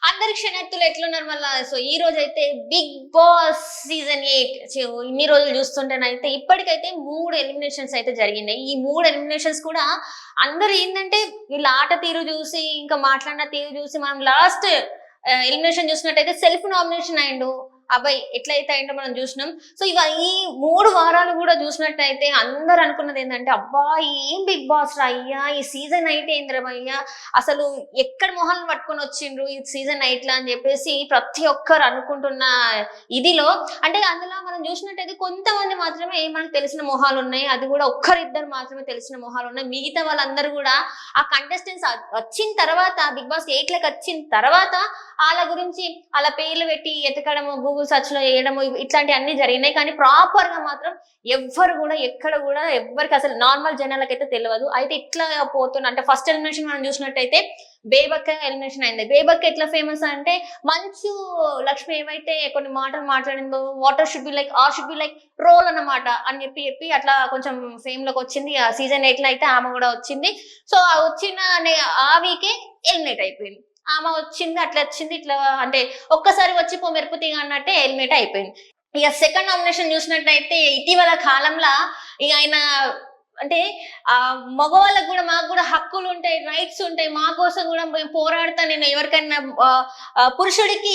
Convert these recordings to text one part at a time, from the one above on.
అందరి క్షణార్థులు ఎట్లున్నారు మళ్ళా. సో ఈ రోజైతే బిగ్ బాస్ సీజన్ 8 ఇన్ని రోజులు చూస్తుంటేనైతే ఇప్పటికైతే 3 ఎలిమినేషన్స్ అయితే జరిగినాయి. ఈ 3 ఎలిమినేషన్స్ కూడా అందరూ ఏందంటే వీళ్ళ ఆట తీరు చూసి, ఇంకా మాట్లాడిన తీరు చూసి మనం లాస్ట్ ఎలిమినేషన్ చూసినట్టయితే సెల్ఫ్ నామినేషన్ అయిండు అబ్బాయి, ఎట్లయితే అయిందో మనం చూసినాం. సో ఈ 3 వారాలు కూడా చూసినట్టయితే అందరు అనుకున్నది ఏంటంటే, అబ్బా ఏం బిగ్ బాస్ రా అయ్యా, ఈ సీజన్ 8 ఏంద్రమయ్యా, అసలు ఎక్కడ మొహాలను పట్టుకొని వచ్చిండ్రు ఈ సీజన్ 8 లా అని చెప్పేసి ప్రతి ఒక్కరు అనుకుంటున్న ఇదిలో, అంటే అందులో మనం చూసినట్టయితే కొంతమంది మాత్రమే మనకు తెలిసిన మొహాలు ఉన్నాయి, అది కూడా ఒక్కరిద్దరు మాత్రమే తెలిసిన మొహాలు ఉన్నాయి. మిగతా వాళ్ళందరూ కూడా ఆ కంటెస్టెంట్స్ వచ్చిన తర్వాత, బిగ్ బాస్ 8 లకు వచ్చిన తర్వాత వాళ్ళ గురించి వాళ్ళ పేర్లు పెట్టి ఎతకడము, గూగుల్ సర్చ్ లో వేయడము, ఇట్లాంటి అన్ని జరిగినాయి. కానీ ప్రాపర్ గా మాత్రం ఎవ్వరు కూడా ఎక్కడ కూడా ఎవ్వరికి అసలు నార్మల్ జనాలకైతే తెలియదు. అయితే ఇట్లా పోతున్నా అంటే ఫస్ట్ ఎలిమినేషన్ మనం చూసినట్టయితే బేబక్క ఎలిమినేషన్ అయింది. బేబక్క ఎట్లా ఫేమస్ అంటే, మంచు లక్ష్మి ఏవైతే కొన్ని మాటలు మాట్లాడిందో, water should be like or should be like role అన్నమాట అని చెప్పి అట్లా కొంచెం ఫేమ్ లోకి వచ్చింది. ఆ సీజన్ 8 లో అయితే ఆమె కూడా వచ్చింది. సో ఆ వచ్చిన ఆ వీకే ఎలిమినేట్ అయిపోయింది. ఆమె వచ్చింది, అట్లా వచ్చింది, ఇట్లా అంటే ఒక్కసారి వచ్చి పో మెరుపు తీగ అన్నట్టే ఎలిమినేట్ అయిపోయింది. ఇక సెకండ్ నామినేషన్ చూసినట్టయితే ఇటీవల కాలంలో ఇక ఆయన అంటే మగవాళ్ళకు కూడా మాకు కూడా హక్కులు ఉంటాయి, రైట్స్ ఉంటాయి, మా కోసం కూడా మేము పోరాడతా, నేను ఎవరికైనా పురుషుడికి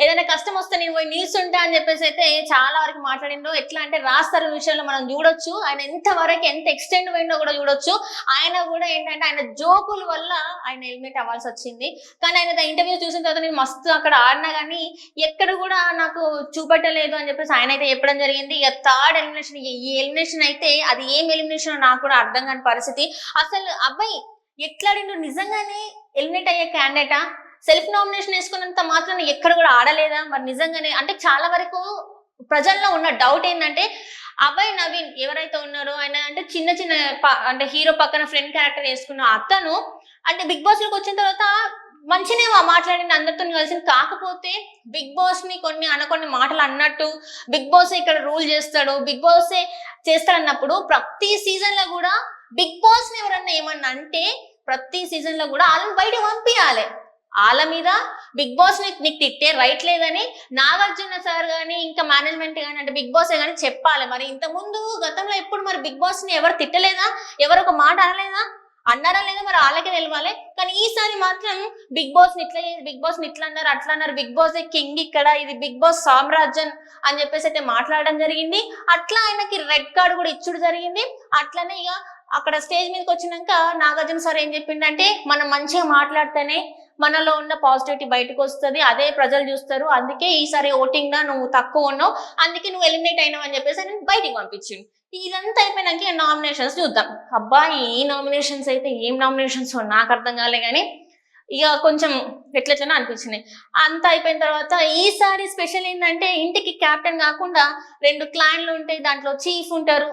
ఏదైనా కష్టం వస్తే నేను పోయి నిల్చుంటా అని చెప్పేసి అయితే చాలా వరకు మాట్లాడిండో. ఎట్లా అంటే రాస్తారు విషయంలో మనం చూడొచ్చు, ఆయన ఎంతవరకు ఎంత ఎక్స్టెండ్ పోయిందో కూడా చూడొచ్చు. ఆయన కూడా ఏంటంటే ఆయన జోకుల వల్ల ఆయన ఎలిమినేట్ అవ్వాల్సి వచ్చింది. కానీ ఆయన ఇంటర్వ్యూ చూసిన తర్వాత నేను మస్తు అక్కడ ఆడినా కానీ ఎక్కడ కూడా నాకు చూపెట్టలేదు అని చెప్పేసి ఆయన అయితే చెప్పడం జరిగింది. ఇక థర్డ్ ఎలిమినేషన్, ఈ ఎలిమినేషన్ అయితే అది ఏం ఎలిమినేషన్ నాకు కూడా అర్థం కాని పరిస్థితి. అసలు అబ్బాయి ఎట్లాడిండు, నిజంగానే ఎలిమినేట్ అయ్యే క్యాండిడేటా, సెల్ఫ్ నామినేషన్ వేసుకున్నంత మాత్రం ఎక్కడ కూడా ఆడలేదా మరి నిజంగానే? అంటే చాలా వరకు ప్రజల్లో ఉన్న డౌట్ ఏంటంటే, అబ్బాయి నవీన్ ఎవరైతే ఉన్నారో ఆయన అంటే చిన్న చిన్న అంటే హీరో పక్కన ఫ్రెండ్ క్యారెక్టర్ వేసుకున్న అతను అంటే బిగ్ బాస్ లోకి వచ్చిన తర్వాత మంచినే మాట్లాడింది, అందరితో కలిసింది. కాకపోతే బిగ్ బాస్ ని కొన్ని మాటలు అన్నట్టు బిగ్ బాస్ ఇక్కడ రూల్ చేస్తాడు, బిగ్ బాస్ చేస్తాడన్నప్పుడు ప్రతి సీజన్ లో కూడా బిగ్ బాస్ ని ఎవరన్నా ఏమన్నా అంటే ప్రతి సీజన్ లో కూడా వాళ్ళని బయట పంపించాలి. వాళ్ళ మీద బిగ్ బాస్ నీకు తిట్టే రైట్ లేదని నాగార్జున సార్ గానీ ఇంకా మేనేజ్మెంట్ గానీ అంటే బిగ్ బాస్ గానీ చెప్పాలి. మరి ఇంత ముందు గతంలో ఎప్పుడు మరి బిగ్ బాస్ ని ఎవరు తిట్టలేదా, ఎవరు ఒక మాట అనలేదా, అన్నారా లేదా మరి వాళ్ళకే తెలవాలి. కానీ ఈసారి మాత్రం బిగ్ బాస్ ని ఇట్లా అన్నారు, అట్లా అన్నారు, బిగ్ బాస్ కింగ్ ఇక్కడ, ఇది బిగ్ బాస్ సామ్రాజ్యం అని చెప్పేసి అయితే మాట్లాడడం జరిగింది. అట్లా ఆయనకి రెడ్ కార్డు కూడా ఇచ్చుడు జరిగింది. అట్లనే ఇక అక్కడ స్టేజ్ మీదకి వచ్చినాక నాగార్జున సార్ ఏం చెప్పిండంటే, మనం మంచిగా మాట్లాడితేనే మనలో ఉన్న పాజిటివిటీ బయటకు వస్తుంది, అదే ప్రజలు చూస్తారు, అందుకే ఈసారి ఓటింగ్ గా నువ్వు తక్కువ ఉన్నావు, అందుకే నువ్వు ఎలిమినేట్ అయినావు అని చెప్పేసి ఆయన బయటికి పంపించిండు. ఇదంతా అయిపోయినాక నామినేషన్స్ చూద్దాం. అబ్బా ఈ నామినేషన్స్ అయితే ఏం నామినేషన్స్ నాకు అర్థం కాలే, కానీ ఇక కొంచెం ఎట్లెట్లనే అనిపించినాయి. అంతా అయిపోయిన తర్వాత ఈసారి స్పెషల్ ఏంటంటే, ఇంటికి క్యాప్టెన్ కాకుండా 2 క్లాన్లు ఉంటాయి, దాంట్లో చీఫ్ ఉంటారు.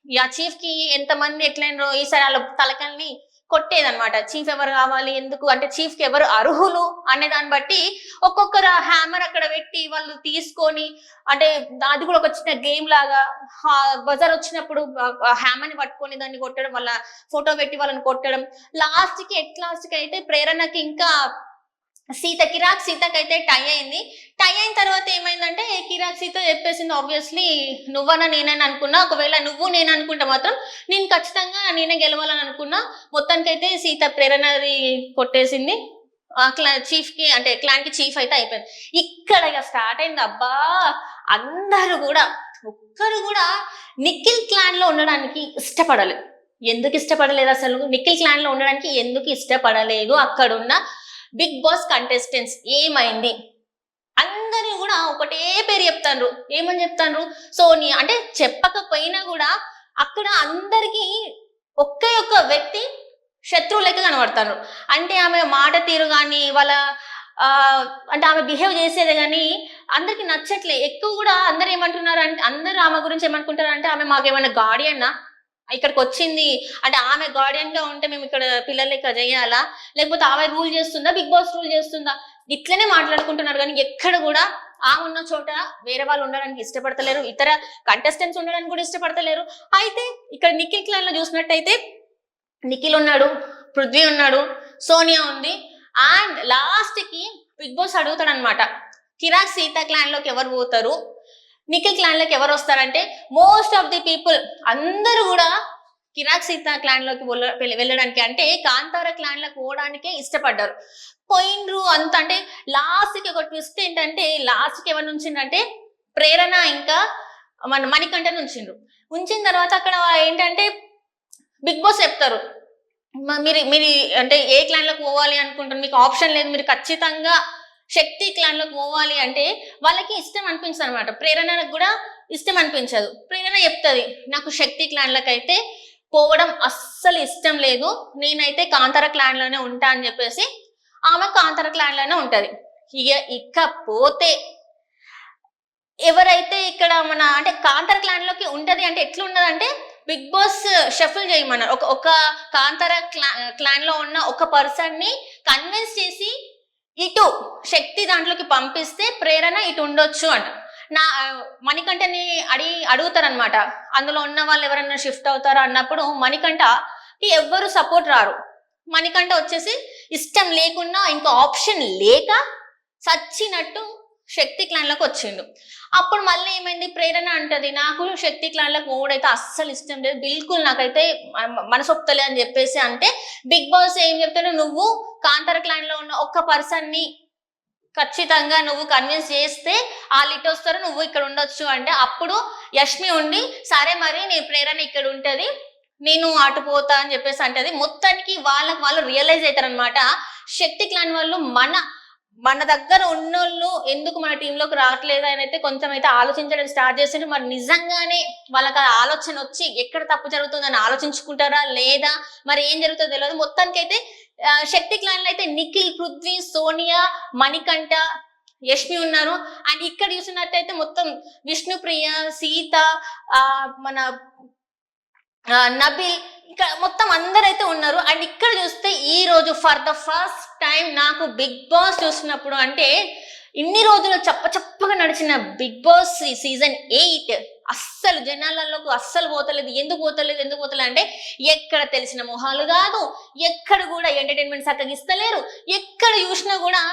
ఆ చీఫ్ కి ఎంతమంది ఎట్లయినరో ఈసారి వాళ్ళ తలకల్ని కొట్టేదనమాట. చీఫ్ ఎవరు కావాలి, ఎందుకు అంటే చీఫ్ కి ఎవరు అర్హులు అనే దాన్ని బట్టి ఒక్కొక్కరు హ్యామర్ అక్కడ పెట్టి వాళ్ళు తీసుకొని, అంటే అది కూడా ఒక చిన్న గేమ్ లాగా బజార్ వచ్చినప్పుడు హ్యామర్ ని పట్టుకొని దాన్ని కొట్టడం, వాళ్ళ ఫోటో పెట్టి వాళ్ళని కొట్టడం. లాస్ట్ కి అయితే ప్రేరణకి ఇంకా కిరాక్ సీతకి అయితే టై అయింది. టై అయిన తర్వాత ఏమైందంటే, కిరాక్ సీత చెప్పేసింది, ఆబ్వియస్లీ నువ్వన్నా నేనని అనుకున్నా, ఒకవేళ నువ్వు నేను అనుకుంటే మాత్రం నేను ఖచ్చితంగా నేనే గెలవాలని అనుకున్నా. మొత్తానికైతే సీత ప్రేరణది కొట్టేసింది. చీఫ్ కి అంటే క్లాన్ కి చీఫ్ అయితే అయిపోయింది. ఇక్కడ ఇక స్టార్ట్ అయింది. అబ్బా అందరూ కూడా ఒక్కరు కూడా నిఖిల్ క్లాన్ లో ఉండడానికి ఇష్టపడలేదు. ఎందుకు ఇష్టపడలేదు, అసలు నిఖిల్ క్లాన్ లో ఉండడానికి ఎందుకు ఇష్టపడలేదు అక్కడున్న బిగ్ బాస్ కంటెస్టెంట్స్? ఏమైంది? అందరూ కూడా ఒకటే పేరు చెప్తాండ్రు. ఏమని చెప్తాండ్రు? సోని అంటే చెప్పకపోయినా కూడా అక్కడ అందరికి ఒకే ఒక్క వ్యక్తి శత్రువు లెక్క కనబడతారు. అంటే ఆమె మాట తీరు కానీ వాళ్ళ అంటే ఆమె బిహేవ్ చేసేది కానీ అందరికి నచ్చట్లే. ఎక్కువ కూడా అందరు ఏమంటున్నారు అంటే, అందరూ ఆమె గురించి ఏమనుకుంటారు అంటే, ఆమె మాకేమైనా గార్డియన్నా, ఇక్కడికి వచ్చింది అంటే ఆమె గార్డియన్ గా ఉంటే మేము ఇక్కడ పిల్లలు లెక్క చేయాలా, లేకపోతే ఆమె రూల్ చేస్తుందా, బిగ్ బాస్ రూల్ చేస్తుందా, ఇట్లనే మాట్లాడుకుంటున్నారు. కానీ ఎక్కడ కూడా ఆ ఉన్న చోట వేరే వాళ్ళు ఉండడానికి ఇష్టపడతలేరు, ఇతర కంటెస్టెంట్స్ ఉండడానికి కూడా ఇష్టపడతలేరు. అయితే ఇక్కడ నిఖిల్ క్లాన్ లో చూసినట్టయితే నిఖిల్ ఉన్నాడు, పృథ్వీ ఉన్నాడు, సోనియా ఉంది, అండ్ లాస్ట్ కి బిగ్ బాస్ అడుగుతాడు అనమాట, కిరాక్ సీత క్లాన్ లోకి ఎవరు పోతారు, నిఖిల్ క్లాన్ లోకి ఎవరు వస్తారంటే మోస్ట్ ఆఫ్ ది పీపుల్ అందరూ కూడా కిరాక్ సీత క్లాన్ లోకి వెళ్ళడానికి అంటే కాంతార క్లాన్ లోకి పోవడానికే ఇష్టపడ్డారు. పోయిండ్రు అంత అంటే లాస్ట్ కి ఒక ట్విస్ట్ ఏంటంటే లాస్ట్ కి ఎవరు ఉంచిండ్రంటే ప్రేరణ ఇంకా మన మణికంఠ ఉంచిండ్రు. ఉంచిన తర్వాత అక్కడ ఏంటంటే బిగ్ బాస్ చెప్తారు, మీరు మీరు అంటే ఏ క్లాన్ లోకి పోవాలి అనుకుంటారు, మీకు ఆప్షన్ లేదు, మీరు ఖచ్చితంగా శక్తి క్లాన్ లోకి పోవాలి అంటే వాళ్ళకి ఇష్టం అనిపించదు అనమాట. ప్రేరణకు కూడా ఇష్టం అనిపించదు. ప్రేరణ చెప్తుంది, నాకు శక్తి క్లాన్ లకు అయితే పోవడం అస్సలు ఇష్టం లేదు, నేనైతే కాంతార క్లాన్ లోనే ఉంటా అని చెప్పేసి ఆమె కాంతార క్లాన్ లోనే ఉంటది. ఇకపోతే ఎవరైతే ఇక్కడ మన అంటే కాంతార క్లాన్ లోకి ఉంటది అంటే ఎట్లున్నదంటే బిగ్ బాస్ షఫుల్ చేయమన్నారు. ఒక కాంతార క్లాన్ లో ఉన్న ఒక పర్సన్ ని కన్విన్స్ చేసి ఇటు శక్తి దాంట్లోకి పంపిస్తే ప్రేరణ ఇటు ఉండొచ్చు అంట. నా మణికంఠని అడుగుతారనమాట, అందులో ఉన్న వాళ్ళు ఎవరైనా షిఫ్ట్ అవుతారా అన్నప్పుడు మణికంఠకి ఎవ్వరు సపోర్ట్ రారు. మణికంఠ వచ్చేసి ఇష్టం లేకున్నా ఇంకా ఆప్షన్ లేక చచ్చినట్టు శక్తి క్లాన్ లోకి వచ్చిండు. అప్పుడు మళ్ళీ ఏమైంది, ప్రేరణ అంటది, నాకు శక్తి క్లాన్ లకు ఓడైతే అస్సలు ఇష్టం లేదు, బిల్కుల్ నాకైతే మనసొప్తలే అని చెప్పేసి అంటే బిగ్ బాస్ ఏం చెప్తాడు, నువ్వు కాంతార క్లాన్ లో ఉన్న ఒక్క పర్సన్ ని ఖచ్చితంగా నువ్వు కన్విన్స్ చేస్తే వాళ్ళు ఇటు వస్తారు, నువ్వు ఇక్కడ ఉండొచ్చు అంటే అప్పుడు యష్మి ఉండి సరే మరి నీ ప్రేరణ ఇక్కడ ఉంటది, నేను అటు పోతా అని చెప్పేసి అంటది. మొత్తానికి వాళ్ళకి వాళ్ళు రియలైజ్ అవుతారనమాట, శక్తి క్లాన్ వాళ్ళు మన దగ్గర ఉన్నోళ్ళు ఎందుకు మన టీంలోకి రావట్లేదు అని అయితే కొంచెం అయితే ఆలోచించడం స్టార్ట్ చేసిండ్రు. మరి నిజంగానే వాళ్ళకి ఆ ఆలోచన వచ్చి ఎక్కడ తప్పు జరుగుతుందని ఆలోచించుకుంటారా లేదా మరి ఏం జరుగుతుందో తెలియదు. మొత్తానికి అయితే శక్తి క్లాన్ లో అయితే నిఖిల్, పృథ్వీ, సోనియా, మణికంఠ, యష్మి ఉన్నారు. అండ్ ఇక్కడ చూసినట్టయితే మొత్తం విష్ణుప్రియ, సీత, మన నబిల్, ఇక్కడ మొత్తం అందరైతే ఉన్నారు. అండ్ ఇక్కడ చూస్తే ఈ రోజు ఫర్ ద ఫస్ట్ టైం నాకు బిగ్ బాస్ చూసినప్పుడు అంటే ఇన్ని రోజులు చప్పగా నడిచిన బిగ్ బాస్ సీజన్ 8 అస్సలు జనాలలోకి అస్సలు పోతలేదు. ఎందుకు పోతలేదు అంటే ఎక్కడ తెలిసిన మొహాలు కాదు, ఎక్కడ కూడా ఎంటర్టైన్మెంట్ చక్కగా ఇస్తలేరు, ఎక్కడ చూసినా కూడా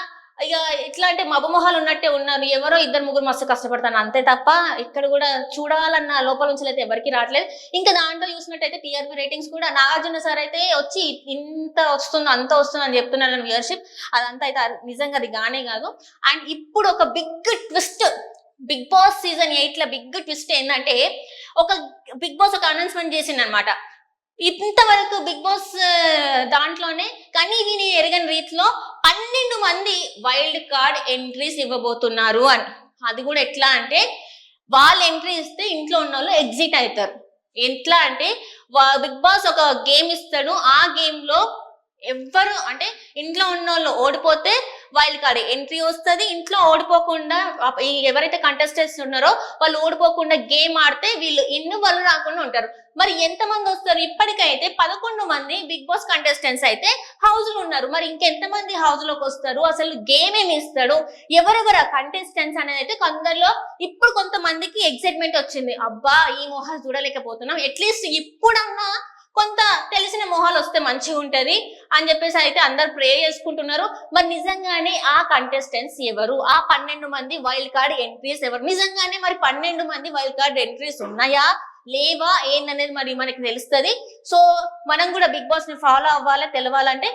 ఇక ఎట్లా అంటే మబమొహాలు ఉన్నట్టే ఉన్నారు. ఎవరో ఇద్దరు ముగ్గురు మస్తు కష్టపడతాను అంతే తప్ప ఇక్కడ కూడా చూడాలన్న లోపల నుంచి అయితే ఎవరికి రావట్లేదు. ఇంకా దాంట్లో చూసినట్టయితే టీఆర్పీ రేటింగ్స్ కూడా నాగార్జున సార్ అయితే వచ్చి ఇంత వస్తుంది అంత వస్తుంది అని చెప్తున్నారు వ్యూవర్షిప్, అదంతా అయితే నిజంగా అది గానే కాదు. అండ్ ఇప్పుడు ఒక big twist Bigg Boss season 8 లో బిగ్ ట్విస్ట్ ఏంటంటే ఒక బిగ్ బాస్ ఒక అనౌన్స్మెంట్ చేసింది అనమాట. ఇంతవరకు బిగ్ బాస్ దాంట్లోనే కానీ విని ఎరగని రీతిలో 12 మంది వైల్డ్ కార్డ్ ఎంట్రీస్ ఇవ్వబోతున్నారు అని. అది కూడా ఎట్లా అంటే వాళ్ళు ఎంట్రీ ఇస్తే ఇంట్లో ఉన్న వాళ్ళు ఎగ్జిట్ అవుతారు. ఎట్లా అంటే బిగ్ బాస్ ఒక గేమ్ ఇస్తాడు, ఆ గేమ్ లో ఎవ్వరు అంటే ఇంట్లో ఉన్న వాళ్ళు ఓడిపోతే వైల్డ్ కార్డ్ ఎంట్రీ వస్తుంది. ఇంట్లో ఓడిపోకుండా ఎవరైతే కంటెస్టెంట్స్ ఉన్నారో వాళ్ళు ఓడిపోకుండా గేమ్ ఆడితే వీళ్ళు వాళ్ళు రాకుండా ఉంటారు. మరి ఎంతమంది వస్తారు? ఇప్పటికైతే 11 మంది బిగ్ బాస్ కంటెస్టెంట్స్ అయితే హౌస్ లో ఉన్నారు. మరి ఇంకెంతమంది హౌస్ లోకి వస్తారు? అసలు గేమ్ ఏమి ఇస్తాడు? ఎవరెవరు కంటెస్టెంట్స్ అనేది అయితే కొందరిలో ఇప్పుడు కొంతమందికి ఎక్సైట్మెంట్ వచ్చింది, అబ్బా ఈ మొహాలు చూడలేకపోతున్నాం, అట్లీస్ట్ ఇప్పుడన్నా కొంత తెలిసిన మొహాలు వస్తే మంచిగా ఉంటది అని చెప్పేసి అయితే అందరు ప్రే చేసుకుంటున్నారు. మరి నిజంగానే ఆ కంటెస్టెంట్స్ ఎవరు? ఆ 12 మంది వైల్డ్ కార్డ్ ఎంట్రీస్ ఎవరు? నిజంగానే మరి 12 మంది వైల్డ్ కార్డ్ ఎంట్రీస్ ఉన్నాయా లేవా ఏందనేది మరి మనకి తెలుస్తుంది. సో మనం కూడా బిగ్ బాస్ ని ఫాలో అవ్వాలి, తెలవాలంటే